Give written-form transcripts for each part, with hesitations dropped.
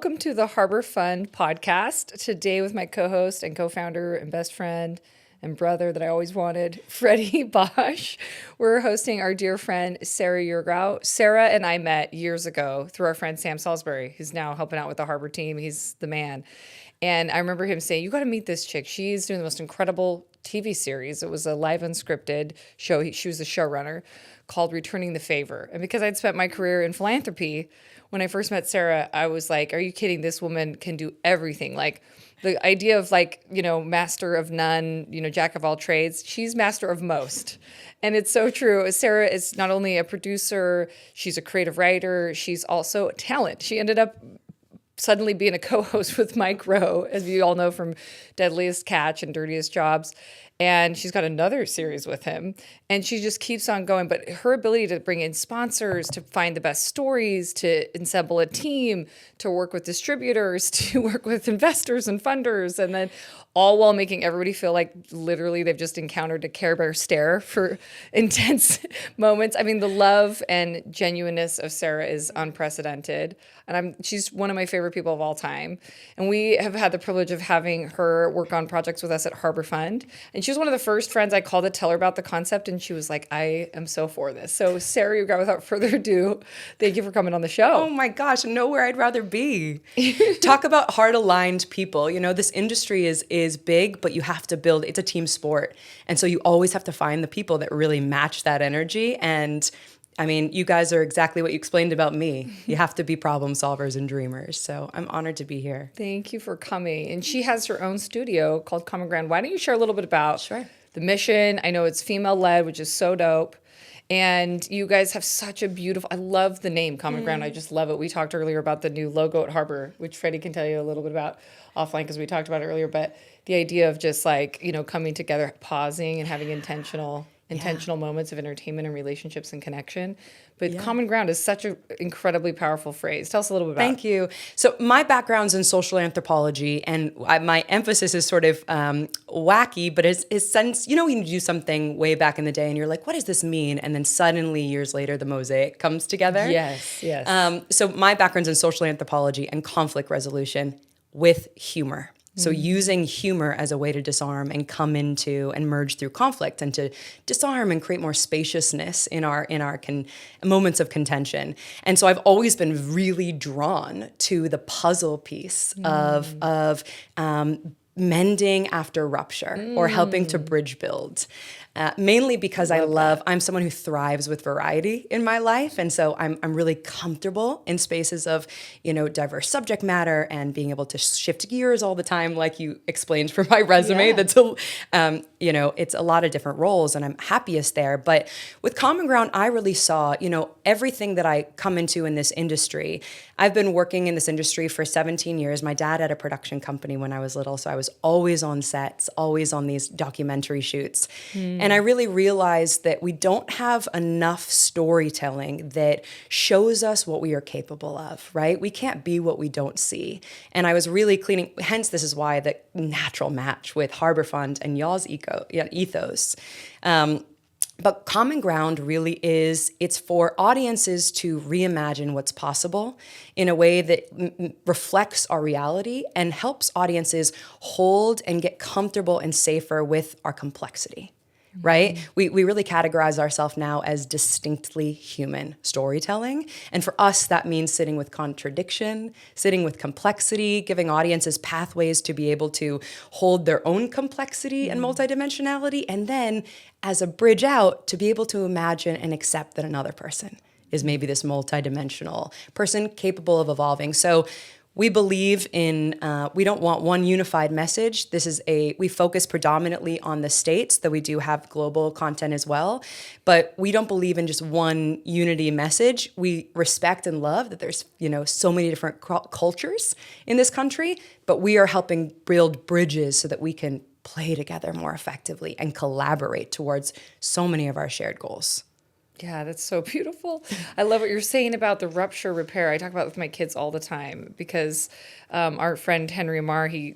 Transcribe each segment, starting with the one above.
welcome to the Harbor Fund podcast. Today with my co-host and co-founder and best friend and brother that I always wanted, Freddie Bosch. We're hosting our dear friend, Sarah Yourgrau. Sarah and I met years ago through our friend Sam Salisbury, who's now helping out with the Harbor team. He's the man. And I remember him saying, you got to meet this chick. She's doing the most incredible TV series. It was a live unscripted show. She was the showrunner, called Returning the Favor. And because I'd spent my career in philanthropy, when I first met Sarah, I was like, are you kidding? This woman can do everything. Like the idea of master of none, jack of all trades. She's master of most. And it's so true. Sarah is not only a producer, she's a creative writer, she's also a talent. She ended up suddenly being a co-host with Mike Rowe, as you all know from Deadliest Catch and Dirtiest Jobs. And she's got another series with him. And she just keeps on going. But her ability to bring in sponsors, to find the best stories, to assemble a team, to work with distributors, to work with investors and funders, and then all while making everybody feel like literally they've just encountered a Care Bear stare for intense moments. I mean, the love and genuineness of Sarah is unprecedented. And she's one of my favorite people of all time. And we have had the privilege of having her work on projects with us at Harbor Fund. And she was one of the first friends I called to tell her about the concept. And she was like, I am so for this. So Sarah Yourgrau, without further ado, thank you for coming on the show. Oh my gosh, nowhere I'd rather be. Talk about heart-aligned people. You know, this industry is big, but you have to build, it's a team sport. And so you always have to find the people that really match that energy. And I mean, you guys are exactly what you explained about me. You have to be problem solvers and dreamers. So I'm honored to be here. Thank you for coming. And she has her own studio called Common Ground. Why don't you share a little bit about the mission? I know it's female-led, which is so dope. And you guys have such a beautiful, I love the name Common Ground. I just love it. We talked earlier about the new logo at Harbor, which Freddie can tell you a little bit about offline because we talked about it earlier. But the idea of just coming together, pausing and having intentional moments of entertainment and relationships and connection. But Common Ground is such an incredibly powerful phrase. Tell us a little bit about it. Thank you. So my background's in social anthropology, and my emphasis is sort of wacky, but it's since, when you do something way back in the day and you're like, what does this mean? And then suddenly years later, the mosaic comes together. Yes. So my background's in social anthropology and conflict resolution with humor. So using humor as a way to disarm and come into and merge through conflict and to disarm and create more spaciousness in our moments of contention. And so I've always been really drawn to the puzzle piece of mending after rupture or helping to bridge build. Mainly because I'm someone who thrives with variety in my life. And so I'm really comfortable in spaces of, diverse subject matter and being able to shift gears all the time, like you explained for my resume. Yeah. That's, it's a lot of different roles and I'm happiest there. But with Common Ground, I really saw, everything that I come into in this industry. I've been working in this industry for 17 years. My dad had a production company when I was little, so I was always on sets, always on these documentary shoots. And I really realized that we don't have enough storytelling that shows us what we are capable of, right? We can't be what we don't see. And I was really cleaning, hence this is why the natural match with Harbor Fund and y'all's ethos. But Common Ground really it's for audiences to reimagine what's possible in a way that reflects our reality and helps audiences hold and get comfortable and safer with our complexity. Right? We really categorize ourselves now as distinctly human storytelling. And for us, that means sitting with contradiction, sitting with complexity, giving audiences pathways to be able to hold their own complexity and multidimensionality. And then as a bridge out, to be able to imagine and accept that another person is maybe this multidimensional person capable of evolving. So we believe in, we don't want one unified message. We focus predominantly on the States, though we do have global content as well. But we don't believe in just one unity message. We respect and love that there's, so many different cultures in this country, but we are helping build bridges so that we can play together more effectively and collaborate towards so many of our shared goals. Yeah, that's so beautiful. I love what you're saying about the rupture repair. I talk about it with my kids all the time because our friend Henry Amar, he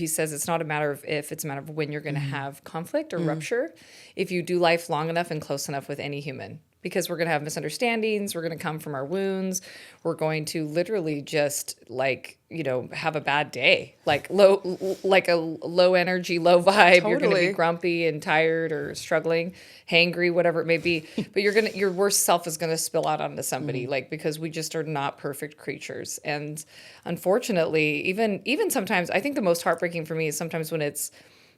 says it's not a matter of if, it's a matter of when you're going to have conflict or rupture if you do life long enough and close enough with any human. because we're going to have misunderstandings. We're going to come from our wounds. We're going to literally just like, have a bad day, like a low energy, low vibe. You're going to be grumpy and tired or struggling, hangry, whatever it may be. But your worst self is going to spill out onto somebody, like, because we just are not perfect creatures. And unfortunately, even sometimes, I think the most heartbreaking for me is sometimes when it's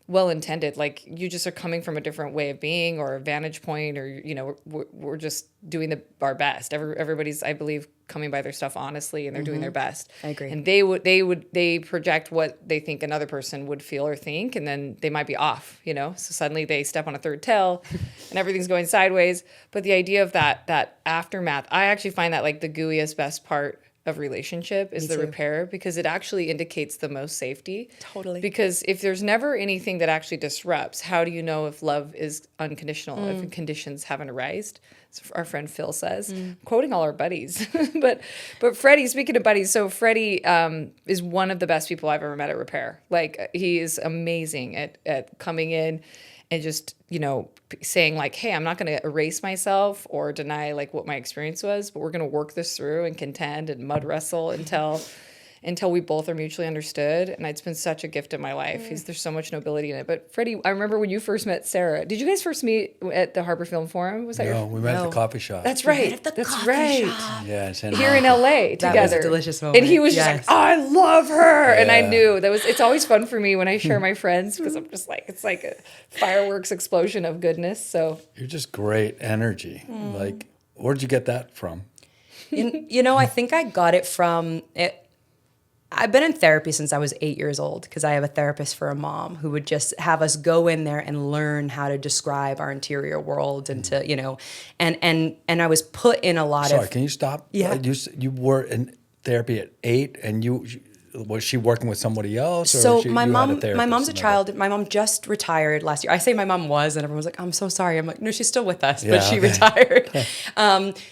well-intended, like you just are coming from a different way of being or a vantage point, or we're just doing our best. Everybody's, I believe, coming by their stuff honestly, and they're doing their best. I agree. And they project what they think another person would feel or think, and then they might be off, so suddenly they step on a third tail and everything's going sideways. But the idea of that aftermath, I actually find that like the gooeyest, best part of relationship is the repair, because it actually indicates the most safety. Totally. Because if there's never anything that actually disrupts, how do you know if love is unconditional, if conditions haven't arisen? So our friend Phil says, quoting all our buddies. but Freddie, speaking of buddies, so Freddie is one of the best people I've ever met at repair. Like, he is amazing at coming in and just, saying like, hey, I'm not going to erase myself or deny like what my experience was, but we're going to work this through and contend and mud wrestle until we both are mutually understood. And it's been such a gift in my life. There's so much nobility in it. But Freddie, I remember when you first met Sarah. Did you guys first meet at the Harbor Film Forum? Was that we met at the coffee shop. That's right. That's right. Yes, Here in LA together. That was a delicious moment. And he was just like, oh, I love her. Yeah. And I knew it's always fun for me when I share my friends, because I'm just like, it's like a fireworks explosion of goodness. So you're just great energy. Like, where'd you get that from? I think I got it from it. I've been in therapy since I was 8 years old, because I have a therapist for a mom who would just have us go in there and learn how to describe our interior world and to, and I was put in a lot of... Sorry, can you stop? Yeah. You were in therapy at 8, and was she working with somebody else? Or So you my had mom, a my mom's a child. My mom just retired last year. I say my mom was, and everyone was like, "I'm so sorry." I'm like, "No, she's still with us, but she retired."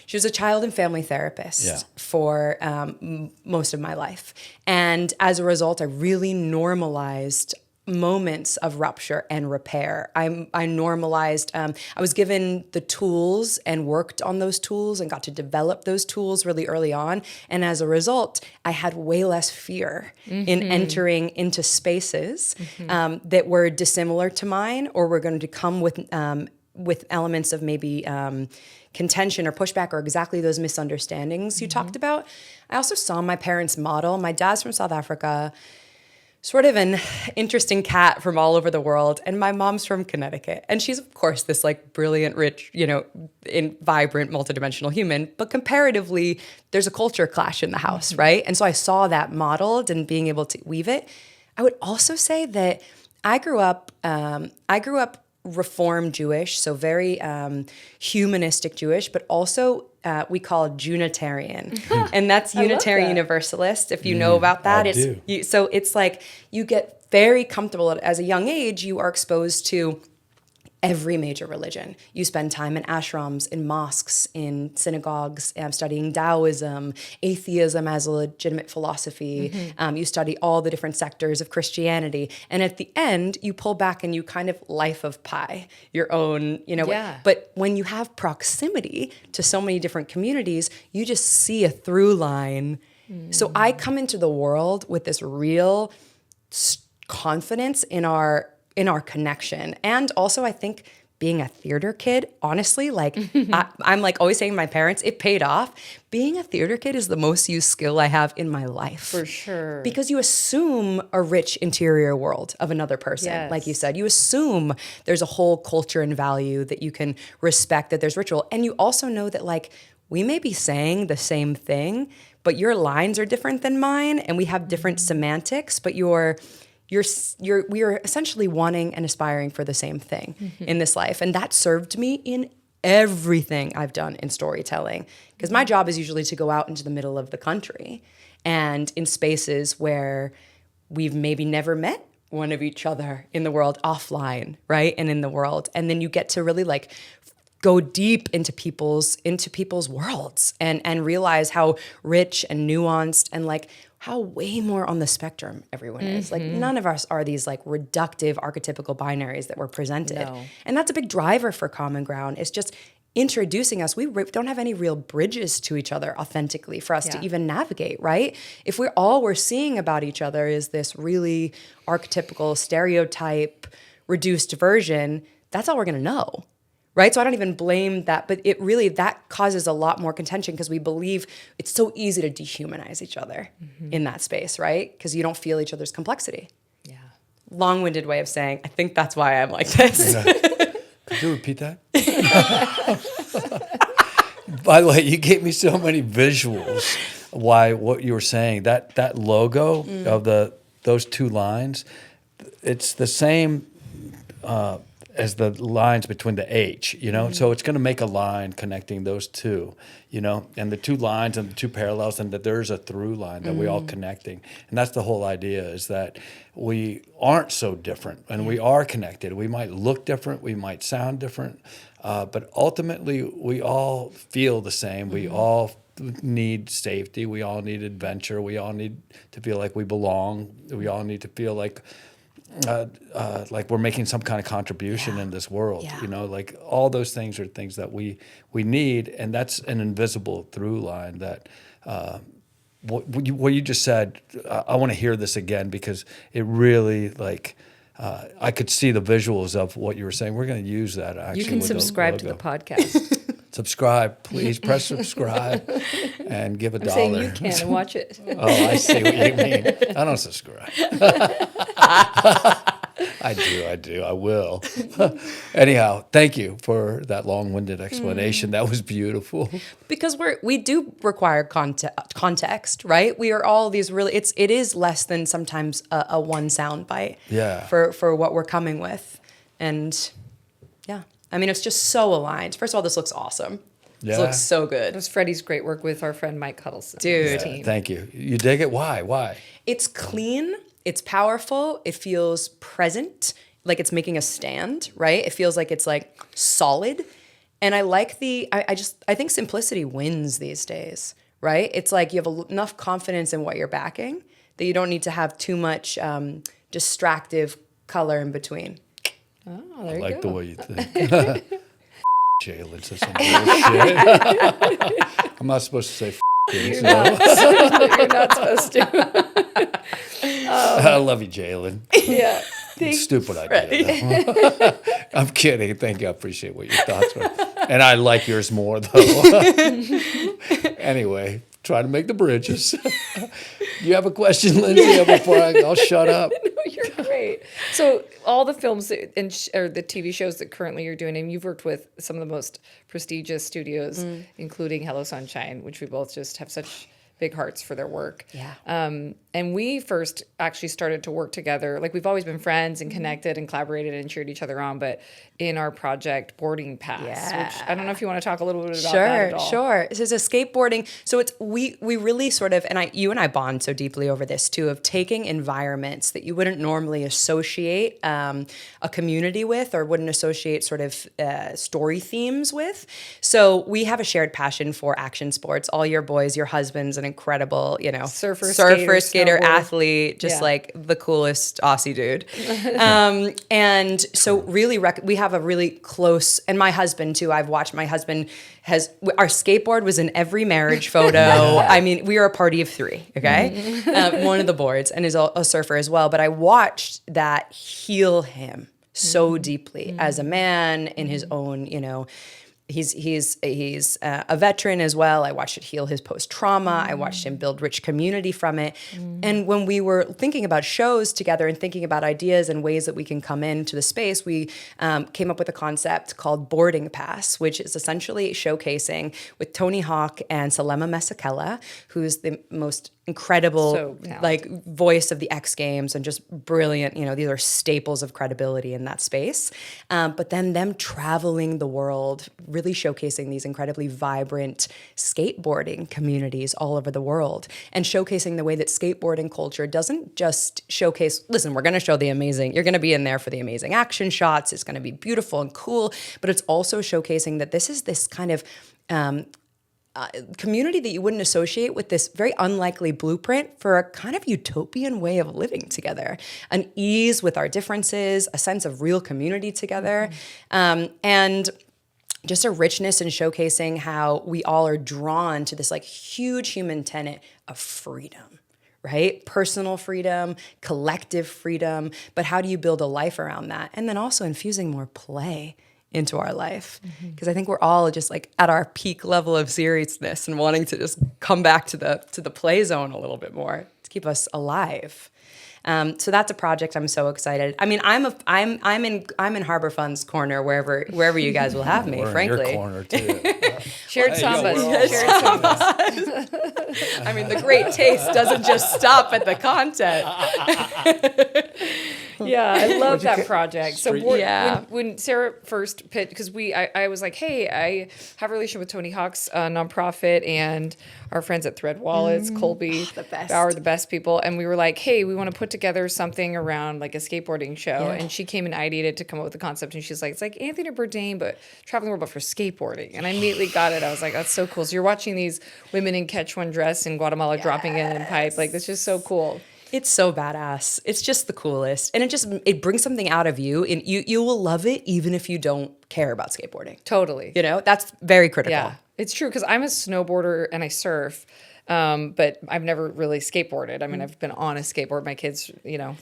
She was a child and family therapist for most of my life, and as a result, I really normalized moments of rupture and repair. I normalized, I was given the tools and worked on those tools and got to develop those tools really early on. And as a result, I had way less fear in entering into spaces that were dissimilar to mine, or were going to come with elements of maybe contention or pushback, or exactly those misunderstandings you talked about. I also saw my parents model. My dad's from South Africa, sort of an interesting cat from all over the world. And my mom's from Connecticut. And she's, of course, this like brilliant, rich, vibrant, multidimensional human. But comparatively, there's a culture clash in the house, right? And so I saw that modeled and being able to weave it. I would also say that I grew up Reform Jewish, so very humanistic Jewish, but also we call Junitarian, and that's Unitarian Universalist. If you know about that, so it's like you get very comfortable as a young age. You are exposed to every major religion. You spend time in ashrams, in mosques, in synagogues, studying Taoism, atheism as a legitimate philosophy. You study all the different sectors of Christianity. And at the end, you pull back and you kind of life of pi, your own, But when you have proximity to so many different communities, you just see a through line. So I come into the world with this real confidence in our connection. And also, I think being a theater kid, honestly, like I'm like always saying to my parents, it paid off. Being a theater kid is the most used skill I have in my life. For sure. Because you assume a rich interior world of another person. Yes. Like you said, you assume there's a whole culture and value that you can respect, that there's ritual. And you also know that like we may be saying the same thing, but your lines are different than mine and we have different semantics, but we are essentially wanting and aspiring for the same thing in this life. And that served me in everything I've done in storytelling. Because my job is usually to go out into the middle of the country and in spaces where we've maybe never met one of each other in the world offline, right? And in the world. And then you get to really like go deep into people's worlds and realize how rich and nuanced and like how way more on the spectrum everyone is. Like none of us are these like reductive archetypical binaries that we're presented. No. And that's a big driver for Common Ground. It's just introducing us, we don't have any real bridges to each other authentically for us to even navigate, right? If all we're seeing about each other is this really archetypical, stereotype, reduced version, that's all we're going to know, right? So I don't even blame that, but that causes a lot more contention because we believe it's so easy to dehumanize each other in that space, right? Because you don't feel each other's complexity. Yeah. Long-winded way of saying, I think that's why I'm like this. Could you repeat that? By the way, you gave me so many visuals. What you were saying, that logo of those two lines, it's the same as the lines between the H, So it's going to make a line connecting those two, and the two lines and the two parallels, and that there's a through line that we all connecting. And that's the whole idea, is that we aren't so different and we are connected. We might look different, we might sound different, but ultimately we all feel the same. We all need safety. We all need adventure. We all need to feel like we belong. We all need to feel like we're making some kind of contribution in this world. Like all those things are things that we need, and that's an invisible through line that what you just said. I want to hear this again because it really I could see the visuals of what you were saying. We're going to use that actually. You can with subscribe to the podcast. Subscribe, please. Press subscribe and give $1. I'm saying you can and watch it. Oh, I see what you mean. I don't subscribe. I do. I will. Anyhow, thank you for that long-winded explanation. That was beautiful. Because we do require context, right? We are all these really, it is less than sometimes a one sound bite for what we're coming with. And yeah, I mean, it's just so aligned. First of all, this looks awesome. This looks so good. It was Freddie's great work with our friend Mike Huddleston. Dude. Team. Thank you. You dig it? Why? It's clean. It's powerful. It feels present, like it's making a stand, right? It feels like it's like solid. And I like I think simplicity wins these days, right? It's like you have enough confidence in what you're backing that you don't need to have too much distractive color in between. Oh, there you go. I like the way you think. Jalen says some bullshit. I'm not supposed to say You're not supposed to. I love you, Jalen. Yeah. Stupid idea. I'm kidding. Thank you. I appreciate what your thoughts were. And I like yours more, though. Anyway, try to make the bridges. You have a question, Lindsay, before I'll shut up? No, you're great. So all the films or the TV shows that currently you're doing, and you've worked with some of the most prestigious studios, including Hello Sunshine, which we both just have such big hearts for their work. Yeah. And we first actually started to work together. Like we've always been friends and connected and collaborated and cheered each other on, but in our project Boarding Pass, which I don't know if you want to talk a little bit about that at all. Sure. This is a skateboarding. So it's we really sort of, and you and I bond so deeply over this too, of taking environments that you wouldn't normally associate a community with or wouldn't associate sort of story themes with. So we have a shared passion for action sports. All your boys, your husband's an incredible, surfer, skater, athlete, just like the coolest Aussie dude. And so really, we have a really close, and my husband too, I've watched my husband our skateboard was in every marriage photo. I mean, we are a party of three, okay? One of the boards, and is a surfer as well. But I watched that heal him so deeply as a man in his own, He's a veteran as well. I watched it heal his post-trauma. I watched him build rich community from it. And when we were thinking about shows together and thinking about ideas and ways that we can come into the space, we came up with a concept called Boarding Pass, which is essentially showcasing with Tony Hawk and Salema Mesekela, who's the most incredible voice of the X Games and just brilliant. These are staples of credibility in that space. But then them traveling the world, really showcasing these incredibly vibrant skateboarding communities all over the world and showcasing the way that skateboarding culture doesn't just showcase, listen, we're going to show the amazing, you're going to be in there for the amazing action shots. It's going to be beautiful and cool, but it's also showcasing that this is this kind of community that you wouldn't associate with this very unlikely blueprint for a kind of utopian way of living together, an ease with our differences, a sense of real community together. And just a richness in showcasing how we all are drawn to this like huge human tenet of freedom, right? Personal freedom, collective freedom, but how do you build a life around that? And then also infusing more play into our life. Because I think we're all just like at our peak level of seriousness and wanting to just come back to the play zone a little bit more to keep us alive. So that's a project I'm so excited. I mean, I'm in Harbor Fun's corner wherever you guys will have me. We're frankly, in your corner too. Shared sambas. Shared sambas. I mean, the great taste doesn't just stop at the content. Yeah, I love that project. So Yeah. when Sarah first pitched, because I was like, hey, I have a relationship with Tony Hawk's nonprofit and our friends at Thread Wallets, Colby, the best. Bauer, the best people. And we were like, hey, we want to put together something around like a skateboarding show. Yeah. And she came and ideated to come up with the concept. And she's like, it's like Anthony Bourdain, but traveling the world, but for skateboarding. And I immediately got it. I was like, that's so cool. So you're watching these women in Catch One dress in Guatemala dropping in pipe. Like, that's just so cool. It's so badass. It's just the coolest. And it brings something out of you, and you will love it even if you don't care about skateboarding. Totally. You know, that's very critical. Yeah, it's true because I'm a snowboarder and I surf, but I've never really skateboarded. I mean, I've been on a skateboard. My kids, you know,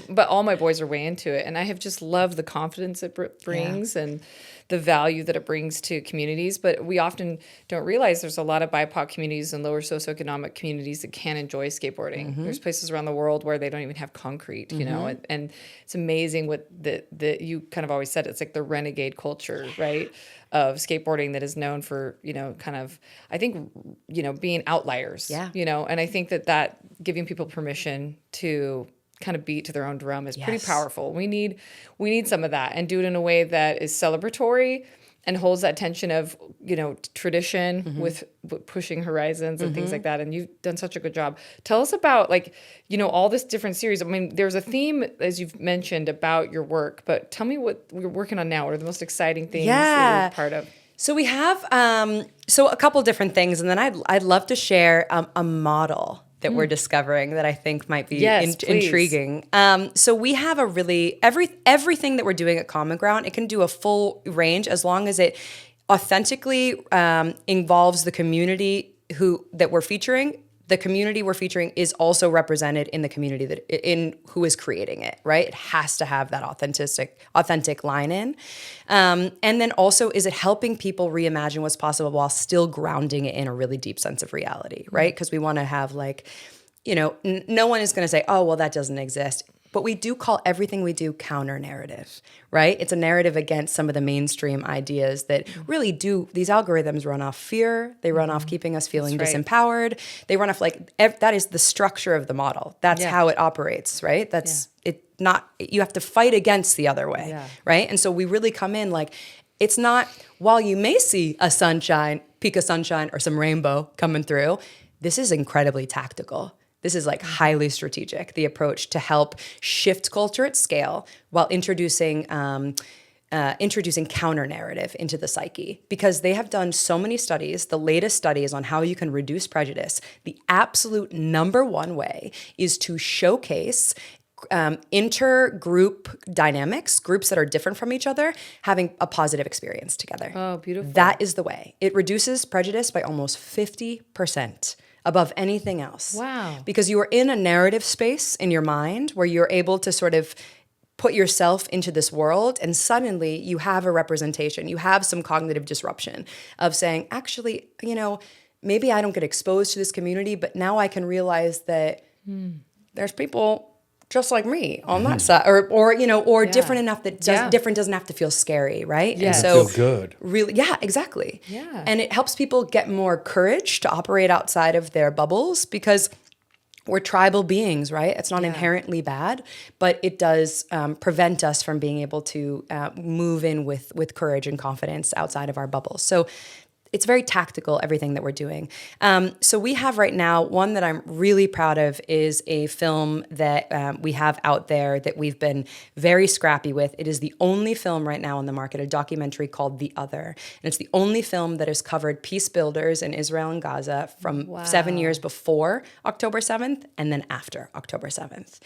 but all my boys are way into it, and I have just loved the confidence it brings and the value that it brings to communities. But we often don't realize there's a lot of BIPOC communities and lower socioeconomic communities that can enjoy skateboarding. There's places around the world where they don't even have concrete, you know, and it's amazing what the you kind of always said, it's like the renegade culture, right? Of skateboarding that is known for, you know, kind of, I think, you know, being outliers, you know, and I think that giving people permission to kind of beat to their own drum is pretty powerful. We need some of that and do it in a way that is celebratory and holds that tension of, you know, tradition with pushing horizons and things like that. And you've done such a good job. Tell us about, like, you know, all this different series. I mean, there's a theme, as you've mentioned, about your work, but tell me what you're working on now. What are the most exciting things that you're part of? So we have a couple different things, and then I'd love to share a model that we're discovering that I think might be intriguing. So we have a really, everything that we're doing at Common Ground, it can do a full range as long as it authentically involves the community that we're featuring. The community we're featuring is also represented in the community who is creating it, right? It has to have that authentic line in. And then also, is it helping people reimagine what's possible while still grounding it in a really deep sense of reality, right? Because we want to have, like, you know, no one is going to say, oh, well, that doesn't exist. But we do call everything we do counter-narrative, right? It's a narrative against some of the mainstream ideas that really do, these algorithms run off fear. They run off keeping us feeling disempowered. They run off, like, that is the structure of the model. That's how it operates, right? That's it. Not, you have to fight against the other way, right? And so we really come in like, it's not, while you may see a peak of sunshine or some rainbow coming through, this is incredibly tactical. This is like highly strategic, the approach to help shift culture at scale while introducing counter-narrative into the psyche. Because they have done so many studies, the latest studies on how you can reduce prejudice. The absolute number one way is to showcase intergroup dynamics, groups that are different from each other, having a positive experience together. Oh, beautiful. That is the way. It reduces prejudice by almost 50%. Above anything else. Wow. Because you are in a narrative space in your mind where you're able to sort of put yourself into this world, and suddenly you have a representation. You have some cognitive disruption of saying, actually, you know, maybe I don't get exposed to this community, but now I can realize that there's people just like me on that side, or you know, or different enough that different doesn't have to feel scary, right? Yeah. And so feel good. Really, exactly. Yeah. And it helps people get more courage to operate outside of their bubbles because we're tribal beings, right? It's not inherently bad, but it does prevent us from being able to move in with courage and confidence outside of our bubbles. So it's very tactical, everything that we're doing. So we have right now, one that I'm really proud of is a film that we have out there that we've been very scrappy with. It is the only film right now on the market, a documentary called The Other. And it's the only film that has covered peace builders in Israel and Gaza from 7 years before October 7th and then after October 7th.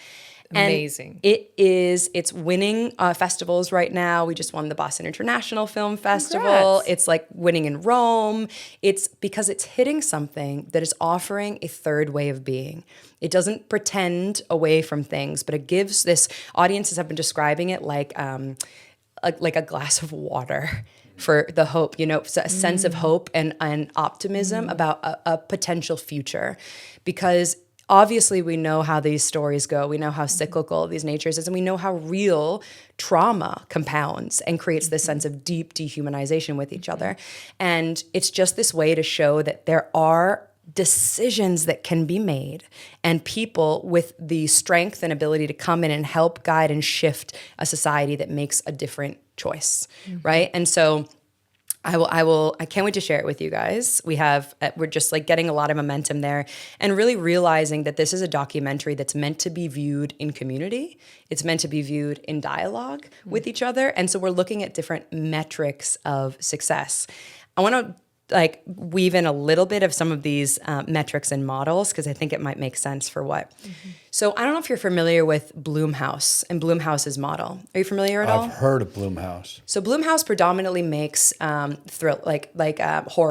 Amazing. And it's winning festivals right now. We just won the Boston International Film Festival. Congrats. It's like winning in Rome. It's because it's hitting something that is offering a third way of being. It doesn't pretend away from things, but it gives this, audiences have been describing it like a glass of water for the hope, a sense of hope and optimism about a potential future. Because obviously we know how these stories go. We know how cyclical these natures is, and we know how real trauma compounds and creates this sense of deep dehumanization with each other. And it's just this way to show that there are decisions that can be made, and people with the strength and ability to come in and help guide and shift a society that makes a different choice, right? And so I can't wait to share it with you guys. We're just like getting a lot of momentum there, and really realizing that this is a documentary that's meant to be viewed in community. It's meant to be viewed in dialogue with each other. And so we're looking at different metrics of success. I want to weave in a little bit of some of these metrics and models, because I think it might make sense for what. So I don't know if you're familiar with Blumhouse and Blumhouse's model. Are you familiar at all? I've heard of Blumhouse. So Blumhouse predominantly makes horror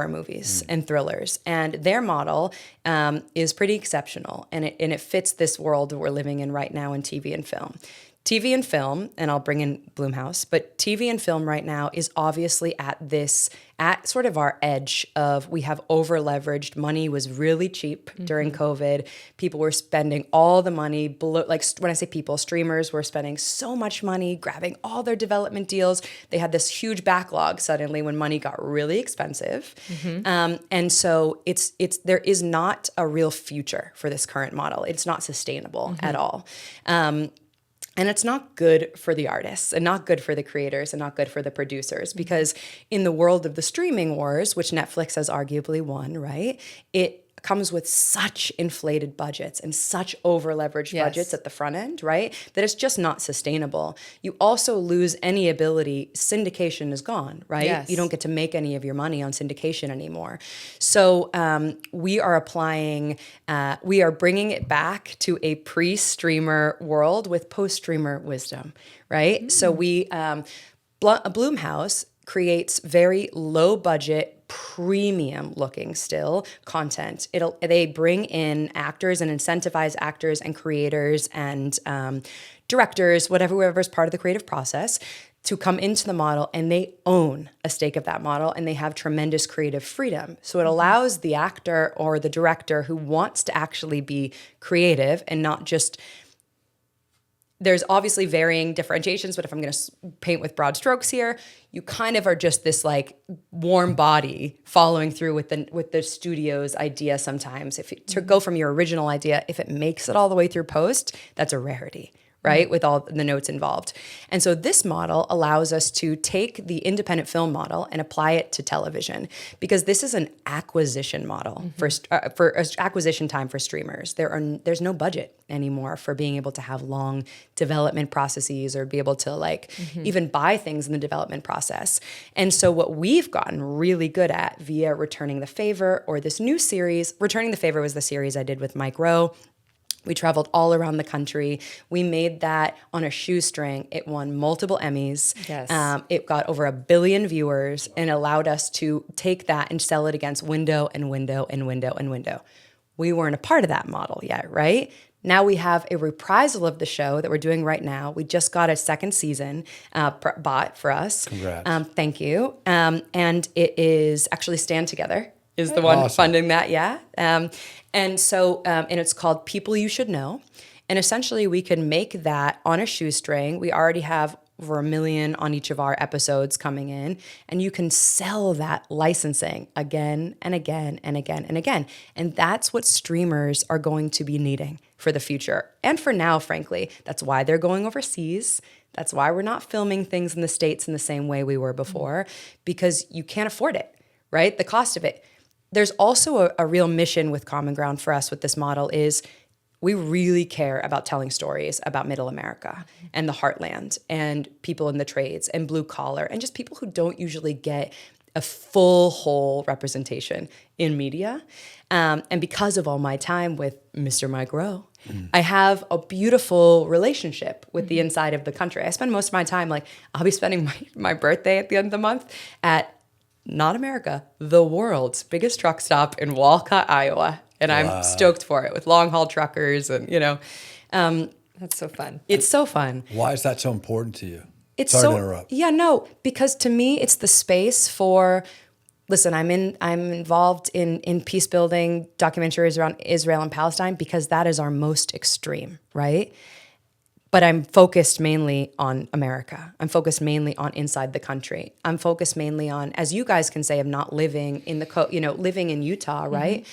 movies and thrillers, and their model is pretty exceptional, and it fits this world that we're living in right now in TV and film. TV and film, and I'll bring in Blumhouse, but TV and film right now is obviously at sort of our edge of, we have over leveraged. Money was really cheap during COVID. People were spending all the money below, like when I say people, streamers were spending so much money, grabbing all their development deals. They had this huge backlog suddenly when money got really expensive. And so there is not a real future for this current model. It's not sustainable at all. And it's not good for the artists, and not good for the creators, and not good for the producers, because in the world of the streaming wars, which Netflix has arguably won, right? It comes with such inflated budgets and such over-leveraged budgets at the front end, right? That it's just not sustainable. You also lose any ability. Syndication is gone, right? Yes. You don't get to make any of your money on syndication anymore. So we are bringing it back to a pre-streamer world with post-streamer wisdom, right? So Blumhouse creates very low budget, premium looking still content. They bring in actors and incentivize actors and creators and directors, whoever's part of the creative process, to come into the model, and they own a stake of that model, and they have tremendous creative freedom. So it allows the actor or the director who wants to actually be creative and not just, there's obviously varying differentiations, but if I'm going to paint with broad strokes here, you kind of are just this like warm body following through with the studio's idea sometimes. To go from your original idea, if it makes it all the way through post, that's a rarity, right? With all the notes involved. And so this model allows us to take the independent film model and apply it to television, because this is an acquisition model for acquisition time for streamers. There's no budget anymore for being able to have long development processes or be able to even buy things in the development process. And so what we've gotten really good at via Returning the Favor, or this new series, Returning the Favor was the series I did with Mike Rowe. We traveled all around the country. We made that on a shoestring. It won multiple Emmys. Yes. It got over 1 billion viewers, and allowed us to take that and sell it against window and window and window and window. We weren't a part of that model yet, right? Now we have a reprisal of the show that we're doing right now. We just got a second season bought for us. Congrats. Thank you. And it is actually Stand Together is the one funding that, yeah. And it's called People You Should Know. And essentially we can make that on a shoestring. We already have over 1 million on each of our episodes coming in, and you can sell that licensing again and again and again and again. And that's what streamers are going to be needing for the future. And for now, frankly, that's why they're going overseas. That's why we're not filming things in the States in the same way we were before, because you can't afford it, right? The cost of it. There's also a real mission with Common Ground for us with this model is we really care about telling stories about Middle America and the heartland and people in the trades and blue collar and just people who don't usually get a full, whole representation in media. And because of all my time with Mr. Mike Rowe I have a beautiful relationship with the inside of the country. I spend most of my time, like, I'll be spending my birthday at the end of the month at, not America, the world's biggest truck stop in Walcott, Iowa. And I'm stoked for it with long haul truckers and, That's so fun. it's so fun. Why is that so important to you? It's Sorry so to interrupt. Yeah, no, because to me it's the space for, listen, I'm involved in peace building documentaries around Israel and Palestine because that is our most extreme, right? But I'm focused mainly on America. I'm focused mainly on inside the country. I'm focused mainly on, as you guys can say, of not living in living in Utah, right?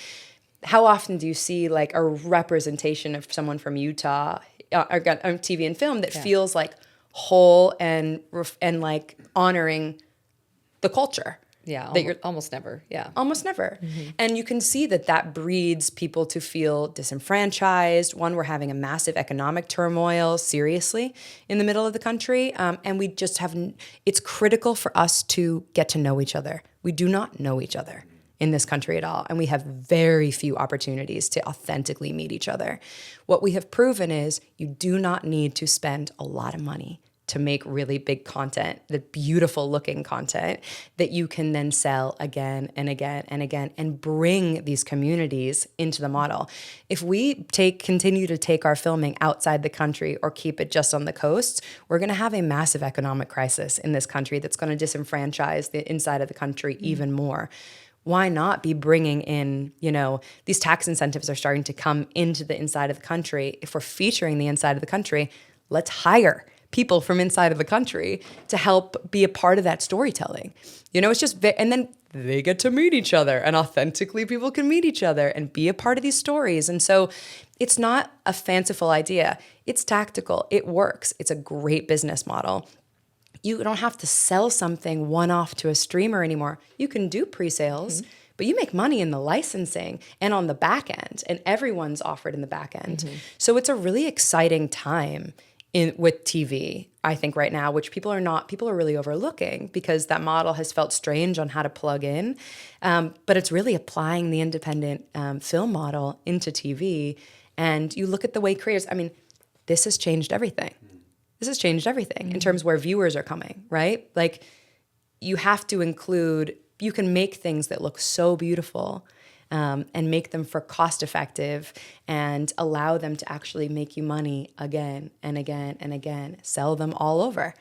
How often do you see like a representation of someone from Utah on TV and film that feels like whole and like honoring the culture? Yeah, almost never. Yeah. Almost never. And you can see that breeds people to feel disenfranchised. One, we're having a massive economic turmoil, seriously, in the middle of the country. And we just it's critical for us to get to know each other. We do not know each other in this country at all. And we have very few opportunities to authentically meet each other. What we have proven is you do not need to spend a lot of money to make really big content, the beautiful looking content that you can then sell again and again and again and bring these communities into the model. If we continue to take our filming outside the country or keep it just on the coasts, we're gonna have a massive economic crisis in this country that's gonna disenfranchise the inside of the country even more. Why not be bringing in, these tax incentives are starting to come into the inside of the country. If we're featuring the inside of the country, let's hire people from inside of the country to help be a part of that storytelling. It's just, and then they get to meet each other and authentically people can meet each other and be a part of these stories. And so it's not a fanciful idea. It's tactical. It works. It's a great business model. You don't have to sell something one-off to a streamer anymore. You can do pre-sales, but you make money in the licensing and on the back end, and everyone's offered in the back end. So it's a really exciting time with TV, I think right now, which people are really overlooking because that model has felt strange on how to plug in. But it's really applying the independent film model into TV. And you look at the way creators, this has changed everything. This has changed everything in terms of where viewers are coming, right? Like you have to include, you can make things that look so beautiful and make them for cost effective and allow them to actually make you money again and again and again. Sell them all over.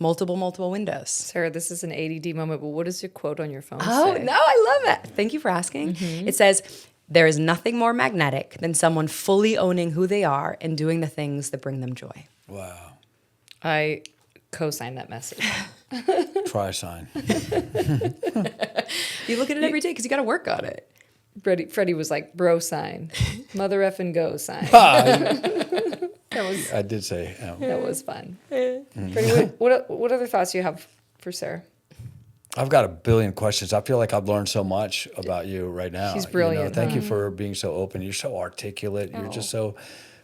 Multiple windows. Sarah, this is an ADD moment, but what does your quote on your phone say? Oh, no, I love it. Thank you for asking. It says, there is nothing more magnetic than someone fully owning who they are and doing the things that bring them joy. Wow. I co-sign that message. Try sign. You look at it every day because you got to work on it. Freddie was like, bro sign, mother effing go sign. I did say. That was fun. Freddie, what other thoughts do you have for Sarah? I've got a billion questions. I feel like I've learned so much about you right now. She's brilliant. Thank you for being so open. You're so articulate. You're just so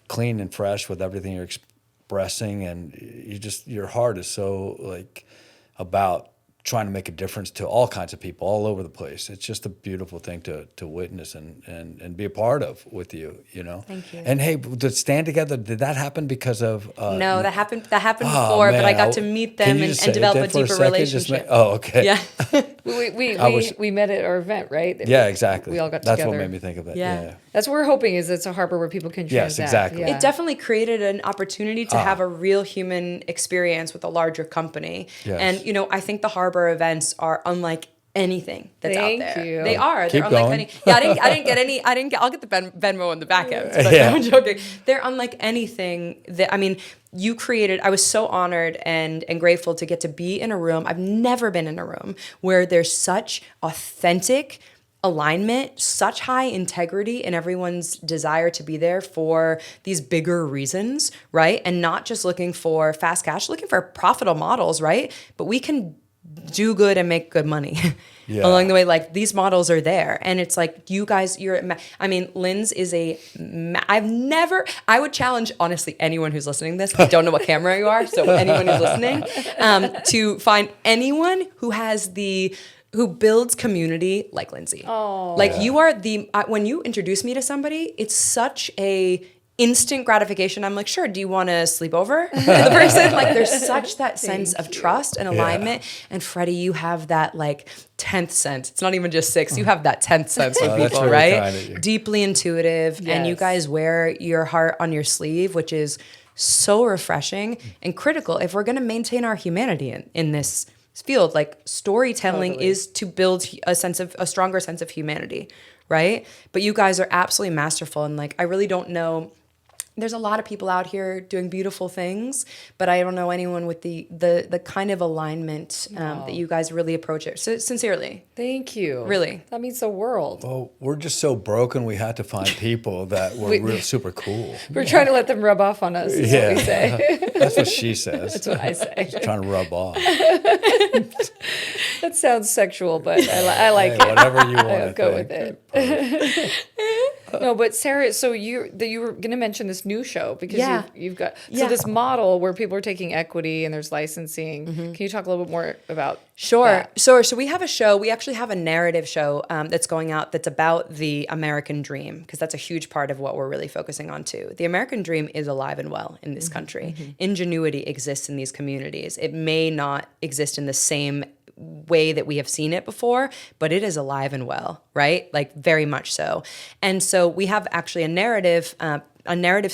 clean and fresh with everything you're expressing, and your heart is so like about trying to make a difference to all kinds of people all over the place. It's just a beautiful thing to witness and be a part of with you, Thank you. And hey, to stand together, did that happen because of no, that happened before, but I got to meet them and develop a deeper relationship. Okay. Yeah. we met at our event, right? Yeah, exactly. We all got That's together. what made me think of it. Yeah. Yeah. That's what we're hoping is it's a harbor where people can transact. Yes, exactly. Yeah. It definitely created an opportunity to have a real human experience with a larger company. Yes. And, I think the harbor events are unlike anything that's Thank out there. you. They are. Keep They're unlike going. any. Yeah, I didn't get. I'll get the Venmo on the back end. But Yeah. I'm joking. They're unlike anything that. You created. I was so honored and grateful to get to be in a room. I've never been in a room where there's such authentic alignment, such high integrity in everyone's desire to be there for these bigger reasons, right? And not just looking for fast cash, looking for profitable models, right? But we can do good and make good money along the way. Like these models are there. And it's like, you guys, Lynn's is I would challenge, honestly, anyone who's listening to this, I don't know what camera you are, so anyone who's listening, to find anyone who builds community like Lindsay. Oh. Like you are when you introduce me to somebody, it's such a instant gratification. I'm like, sure, do you want to sleep over? The person, like, there's such that sense of trust and alignment. And Freddie, you have that like 10th sense. It's not even just 6. You have that 10th sense with people, really right? kind of you. Deeply intuitive. And you guys wear your heart on your sleeve, which is so refreshing and critical if we're going to maintain our humanity in this field. Like, storytelling is to build a stronger sense of humanity, right? But you guys are absolutely masterful. And like, I really don't know. There's a lot of people out here doing beautiful things, but I don't know anyone with the kind of alignment that you guys really approach it. So sincerely. Thank you. Really. That means the world. Well, we're just so broken. We had to find people that were real super cool. We're trying to let them rub off on us, is what we say. That's what she says. That's what I say. She's trying to rub off. That sounds sexual, but I like it. Whatever you want to Go with it. No, but Sarah, so you were going to mention this new show because you've got this model where people are taking equity and there's licensing. Can you talk a little bit more about that? Sure. So we have a show. We actually have a narrative show that's going out that's about the American dream, because that's a huge part of what we're really focusing on too. The American dream is alive and well in this country. Ingenuity exists in these communities. It may not exist in the same way that we have seen it before, but it is alive and well, right? Like, very much so. And so we have actually a narrative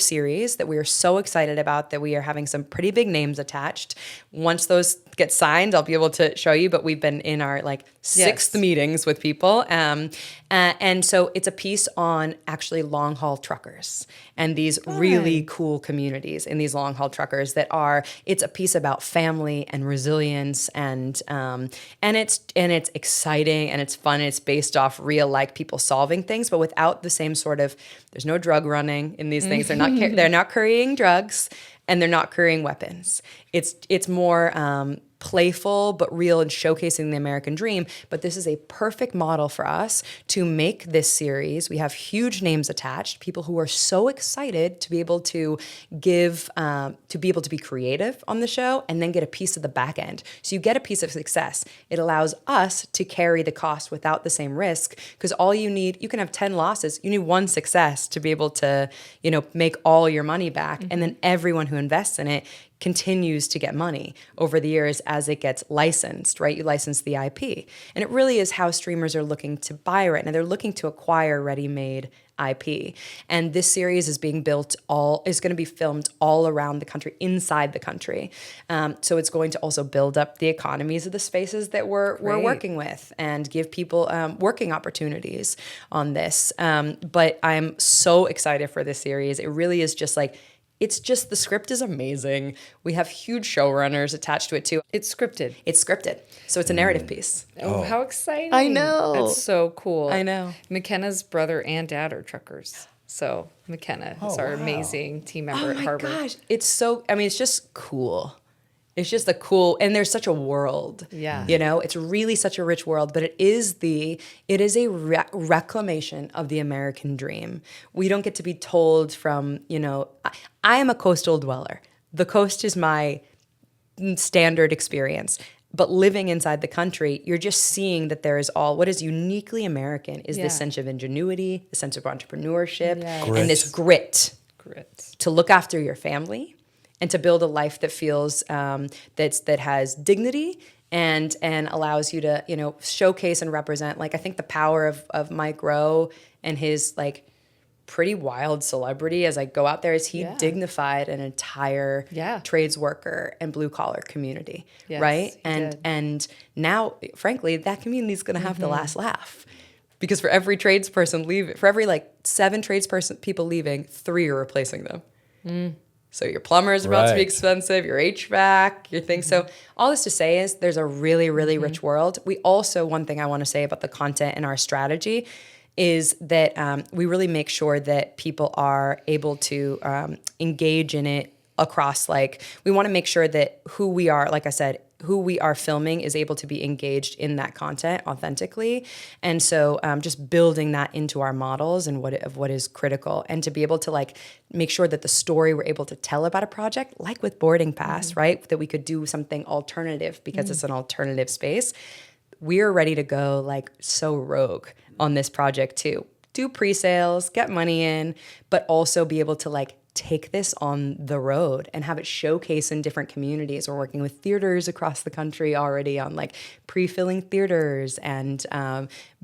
series that we are so excited about, that we are having some pretty big names attached. Once those get signed, I'll be able to show you, but we've been in our like 6th meetings with people. And so it's a piece on actually long haul truckers and these really cool communities in these long haul truckers it's a piece about family and resilience and it's exciting and it's fun. And it's based off real, like, people solving things, but without the same sort of, there's no drug running in these things. They're not carrying drugs and they're not carrying weapons. It's more playful but real and showcasing the American dream. But this is a perfect model for us to make this series. We have huge names attached, people who are so excited to be able to give, to be able to be creative on the show and then get a piece of the back end. So you get a piece of success. It allows us to carry the cost without the same risk, because all you need, you can have 10 losses. You need 1 success to be able to, make all your money back. And then everyone who invests in it continues to get money over the years as it gets licensed, right? You license the IP. And it really is how streamers are looking to buy right now. They're looking to acquire ready-made IP. And this series is being built is going to be filmed all around the country, inside the country. So it's going to also build up the economies of the spaces that we're working with and give people working opportunities on this. But I'm so excited for this series. It really is just like, the script is amazing. We have huge showrunners attached to it too. It's scripted. So it's a narrative piece. Oh, how exciting. I know. That's so cool. I know. McKenna's brother and dad are truckers. So McKenna is our amazing team member at Harvard. Oh my gosh. It's just cool. It's just and there's such a world. Yeah. It's really such a rich world, but it is a reclamation of the American dream. We don't get to be told from, I am a coastal dweller. The coast is my standard experience. But living inside the country, you're just seeing that there is what is uniquely American is this sense of ingenuity, the sense of entrepreneurship, and this grit to look after your family and to build a life that feels that has dignity and allows you to showcase and represent. Like, I think the power of Mike Rowe and his like pretty wild celebrity as I go out there is he dignified an entire trades worker and blue collar community, right? And now, frankly, that community is going to have the last laugh, because for every tradesperson leaving, for every like 7 tradesperson people leaving, 3 are replacing them. So your plumber is about to be expensive, your HVAC, your things. So all this to say is there's a really, really rich world. We also, one thing I want to say about the content and our strategy is that we really make sure that people are able to engage in it across, like, we want to make sure that who we are, like I said, who we are filming is able to be engaged in that content authentically. And so just building that into our models and what is critical, and to be able to like make sure that the story we're able to tell about a project, like with Boarding Pass, right? That we could do something alternative because it's an alternative space. We're ready to go like so rogue on this project too. do pre-sales, get money in, but also be able to like take this on the road and have it showcase in different communities. We're working with theaters across the country already on like pre-filling theaters and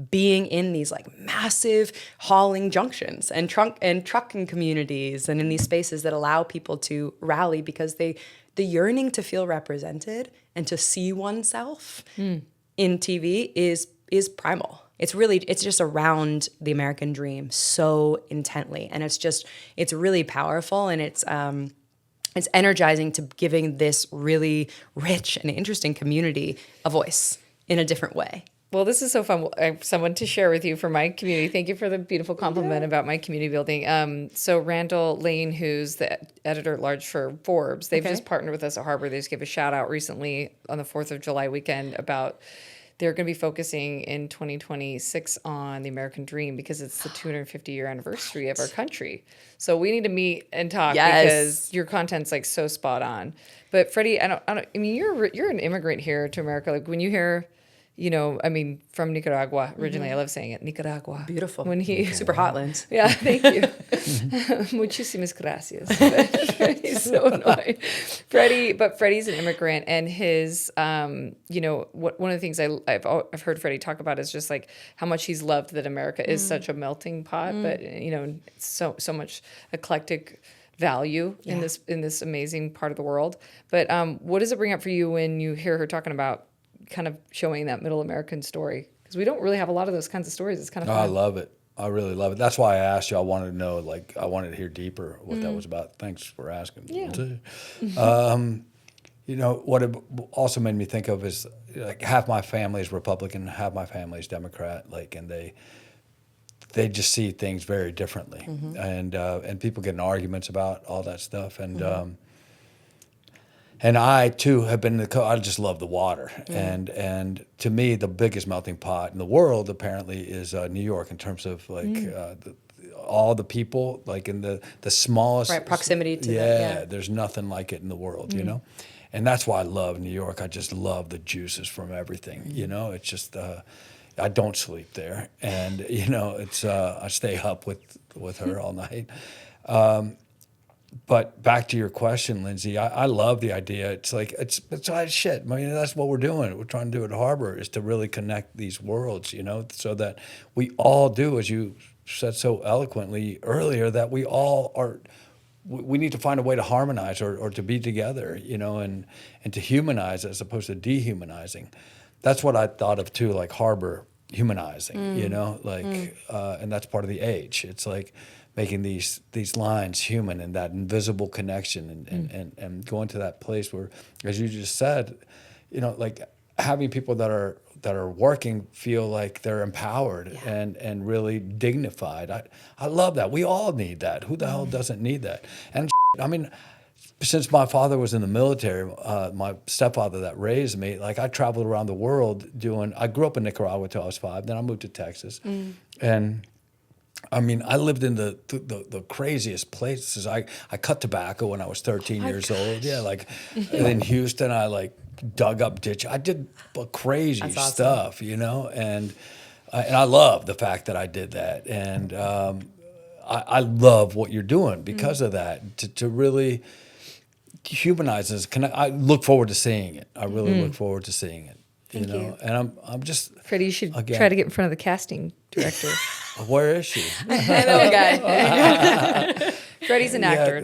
being in these like massive hauling junctions and trucking communities and in these spaces that allow people to rally because the yearning to feel represented and to see oneself in TV is primal. It's just around the American dream so intently. And it's really powerful, and it's energizing to giving this really rich and interesting community a voice in a different way. Well, this is so fun. I have someone to share with you for my community. Thank you for the beautiful compliment about my community building. So Randall Lane, who's the editor-at-large for Forbes, they've just partnered with us at Harbor. They just gave a shout-out recently on the 4th of July weekend about they're going to be focusing in 2026 on the American dream because it's the 250-year anniversary of our country. So we need to meet and talk because your content's like so spot on. But Freddie, I mean, you're an immigrant here to America. Like when you hear, I mean, from Nicaragua originally. I love saying it, Nicaragua. Beautiful. When Super Hotlands. Yeah, thank you. Muchísimas gracias. He's so annoying. Freddie's an immigrant, and his, one of the things I've heard Freddie talk about is just like how much he's loved that America is such a melting pot, but so much eclectic value in this amazing part of the world. But what does it bring up for you when you hear her talking about kind of showing that middle American story? Because we don't really have a lot of those kinds of stories. It's kind of fun. I love it. I really love it. That's why I asked you. I wanted to know, like, I wanted to hear deeper what that was about. Thanks for asking. Yeah. What it also made me think of is like half my family is Republican, half my family is Democrat. Like, and they just see things very differently, and people get in arguments about all that stuff, and I too have been I just love the water, and to me the biggest melting pot in the world apparently is New York in terms of like all the people, like in the smallest proximity to there's nothing like it in the world, and that's why I love New York. I just love the juices from everything, It's just I don't sleep there, and it's I stay up with her all night. But back to your question, Lindsay, I love the idea. It's like it's shit. I mean, that's what we're doing. We're trying to do at Harbor is to really connect these worlds, so that we all do, as you said so eloquently earlier, that we all are. We need to find a way to harmonize or to be together, and to humanize as opposed to dehumanizing. That's what I thought of too, like Harbor humanizing, and that's part of the age. It's like making these lines human and that invisible connection and going to that place where, as you just said, like having people that are working feel like they're empowered and really dignified. I love that. We all need that. Who the hell doesn't need that? And I mean, since my father was in the military, my stepfather that raised me, like I traveled around the world I grew up in Nicaragua till I was 5, then I moved to Texas. And I mean, I lived in the craziest places. I cut tobacco when I was 13 years old. Yeah, like in Houston, I like dug up ditch. I did crazy stuff, and I love the fact that I did that. And I love what you're doing because of that, to really humanize us. I look forward to seeing it. I really look forward to seeing it. Thank you. And I'm just Freddie, you should try to get in front of the casting director. Where is she? I know a guy. Freddie's an actor.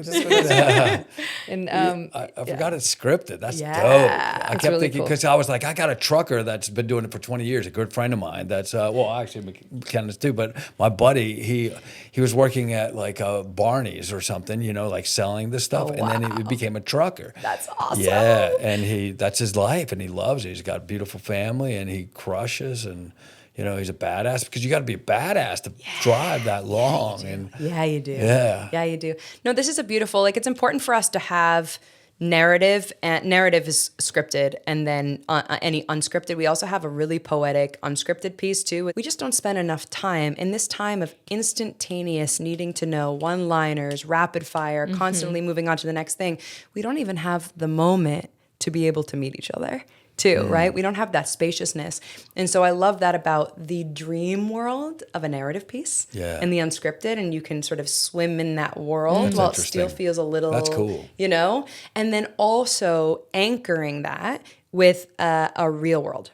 And I forgot it's scripted. That's dope. I kept really thinking, because I was like, I got a trucker that's been doing it for 20 years, a good friend of mine. That's actually McKenna's too, but my buddy, he was working at like Barney's or something, like selling this stuff, and then he became a trucker. That's awesome. Yeah, and that's his life, and he loves it. He's got a beautiful family, and he crushes, and he's a badass, because you got to be a badass to drive that long. Yeah, you do. Yeah, you do. No, this is a beautiful, it's important for us to have narrative, and narrative is scripted, and then any unscripted. We also have a really poetic unscripted piece too. We just don't spend enough time in this time of instantaneous needing to know one-liners, rapid fire, constantly moving on to the next thing. We don't even have the moment to be able to meet each other too, right? We don't have that spaciousness. And so I love that about the dream world of a narrative piece and the unscripted, and you can sort of swim in that world while it still feels a little, that's cool, you know? And then also anchoring that with a real world,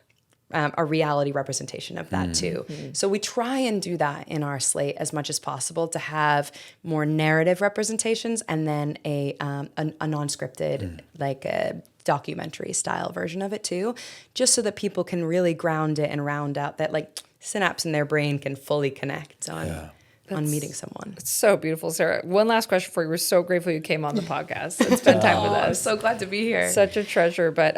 a reality representation of that too. So we try and do that in our slate as much as possible to have more narrative representations and then a non-scripted, like a documentary style version of it too, just so that people can really ground it and round out that like synapse in their brain can fully connect on meeting someone. It's so beautiful, Sarah. One last question for you. We're so grateful you came on the podcast and spent time with us. I'm so glad to be here. Such a treasure. But,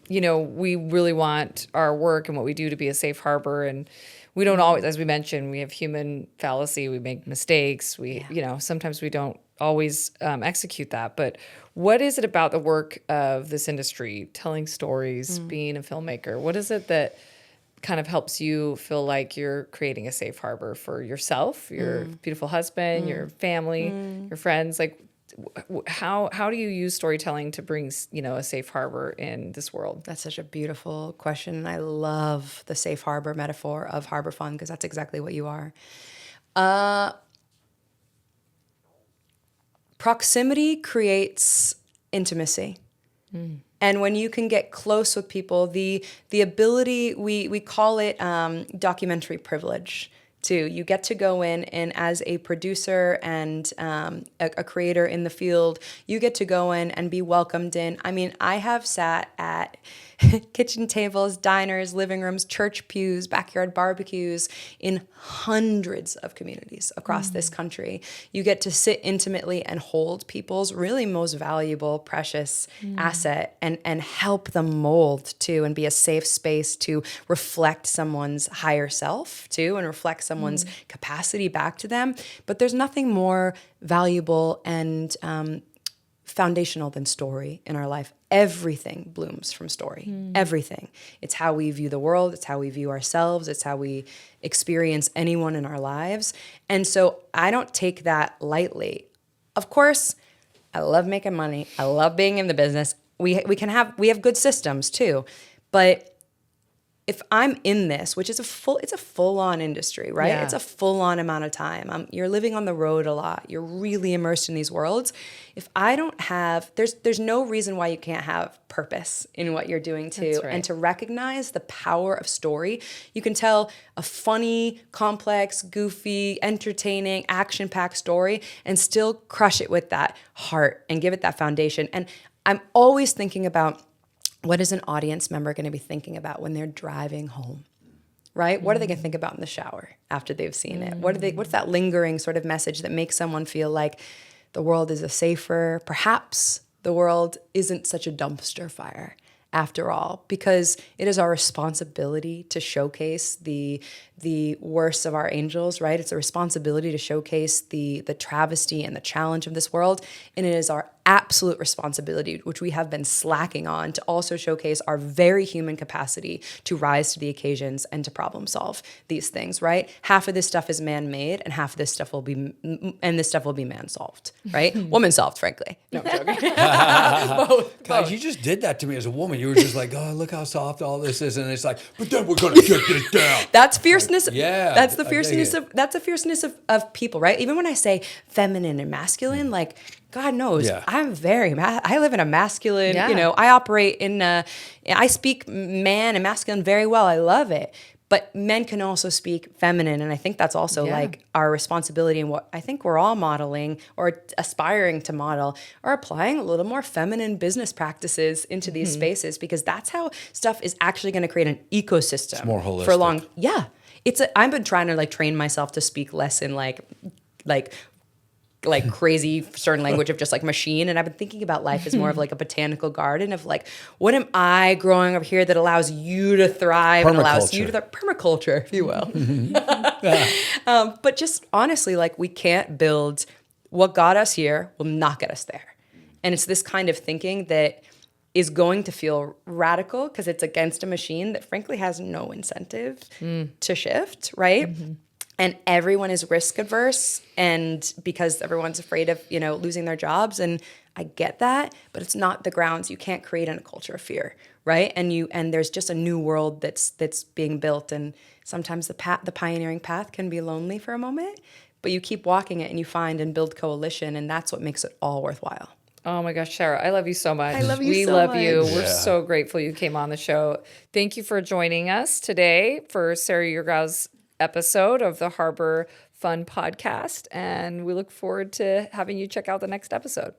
you know, we really want our work and what we do to be a safe harbor. And we don't always, as we mentioned, we have human fallacy. We make mistakes. You know, sometimes we don't always execute that. But what is it about the work of this industry, telling stories, being a filmmaker? What is it that kind of helps you feel like you're creating a safe harbor for yourself, your beautiful husband, your family, your friends? Like, how do you use storytelling to bring, you know, a safe harbor in this world? That's such a beautiful question. And I love the safe harbor metaphor of harbor fun, because that's exactly what you are. Proximity creates intimacy. And when you can get close with people, the ability, we call it documentary privilege too. You get to go in, and as a producer and a creator in the field, you get to go in and be welcomed in. I mean, I have sat at kitchen tables, diners, living rooms, church pews, backyard barbecues in hundreds of communities across this country. You get to sit intimately and hold people's really most valuable, precious asset and help them mold too, and be a safe space to reflect someone's higher self too, and reflect someone's capacity back to them. But there's nothing more valuable and foundational than story in our life. Everything blooms from story. Everything. It's how we view the world. It's how we view ourselves. It's how we experience anyone in our lives. And so I don't take that lightly. Of course, I love making money. I love being in the business. We have good systems too. But if I'm in this, which is it's a full-on industry, right? Yeah. It's a full-on amount of time. You're living on the road a lot. You're really immersed in these worlds. If I don't have, there's no reason why you can't have purpose in what you're doing too. That's right. And to recognize the power of story. You can tell a funny, complex, goofy, entertaining, action-packed story and still crush it with that heart and give it that foundation. And I'm always thinking about, what is an audience member going to be thinking about when they're driving home, right? What are they going to think about in the shower after they've seen it? What's that lingering sort of message that makes someone feel like the world is a safer, perhaps the world isn't such a dumpster fire after all, because it is our responsibility to showcase the worst of our angels, right? It's a responsibility to showcase the travesty and the challenge of this world. And it is our absolute responsibility, which we have been slacking on, to also showcase our very human capacity to rise to the occasions and to problem solve these things, right? Half of this stuff is man-made, and half of this stuff will be man-solved, right? Woman-solved, frankly. No, I'm joking. Both. Guys, you just did that to me as a woman. You were just like, oh, look how soft all this is. And it's like, but then we're going to get this down. That's fierceness. Yeah. That's the fierceness of people, right? Even when I say feminine and masculine, like, God knows, I'm I live in a masculine, I operate I speak man and masculine very well. I love it. But men can also speak feminine. And I think that's also like our responsibility, and what I think we're all modeling or aspiring to model, or applying a little more feminine business practices into these spaces, because that's how stuff is actually going to create an ecosystem. It's more holistic. For a long, I've been trying to like train myself to speak less in like crazy certain language of just like machine. And I've been thinking about life as more of like a botanical garden of like, what am I growing up here that allows you to thrive and allows you to permaculture, if you will. But just honestly, like, we can't build what got us here will not get us there. And it's this kind of thinking that is going to feel radical because it's against a machine that frankly has no incentive to shift, right? And everyone is risk averse, and because everyone's afraid of, losing their jobs. And I get that, but it's not the grounds. You can't create in a culture of fear, right? And there's just a new world that's being built, and sometimes the pioneering path can be lonely for a moment, but you keep walking it and you find and build coalition, and that's what makes it all worthwhile. Oh my gosh, Sarah, I love you so much. I love you we so love much. you. Yeah. We're so grateful you came on the show. Thank you for joining us today for Sarah Yourgrau's episode of the Harbor Fun podcast. And we look forward to having you check out the next episode.